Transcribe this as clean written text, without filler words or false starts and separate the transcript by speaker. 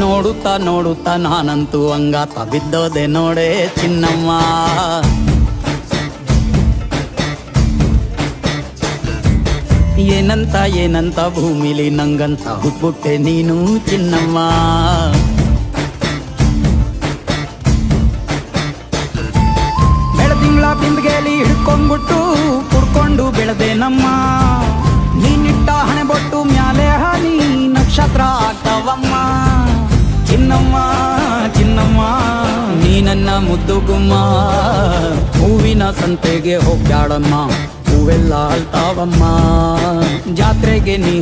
Speaker 1: ನೋಡುತ್ತಾ ನೋಡುತ್ತಾ ನಾನಂತೂ ಹಂಗಾತ ಬಿದ್ದೋದೆ ನೋಡೆ ಚಿನ್ನಮ್ಮ. ಏನಂತ ಏನಂತ ಭೂಮಿಲಿ ನಂಗಂತ ಹುಟ್ಬಿಟ್ಟೆ ನೀನು ಚಿನ್ನಮ್ಮ. ಬೆಳದಿಂಗಳ ಬಿಂದಿಗೆಲಿ ಹಿಡ್ಕೊಂಡ್ಬಿಟ್ಟು ಕುಡ್ಕೊಂಡು ಬೆಳೆದೆ ನಮ್ಮ. ನೀನಿಟ್ಟ ಹಣೆ ಬೊಟ್ಟು ಮ್ಯಾಲೆ ಹನಿ ನಕ್ಷತ್ರ ಆಗ್ತಾವಮ್ಮ. ಚಿನ್ನಮ್ಮ ಚಿನ್ನಮ್ಮ ನೀ ನನ್ನ ಮುದ್ದು ಗುಮ್ಮ. ಹೂವಿನ ಸಂತೆಗೆ ಹೋಗ್ಯಾಡಮ್ಮ, ಹೂವೆಲ್ಲ ಅಳ್ತಾವಮ್ಮ. ಜಾತ್ರೆಗೆ ನೀ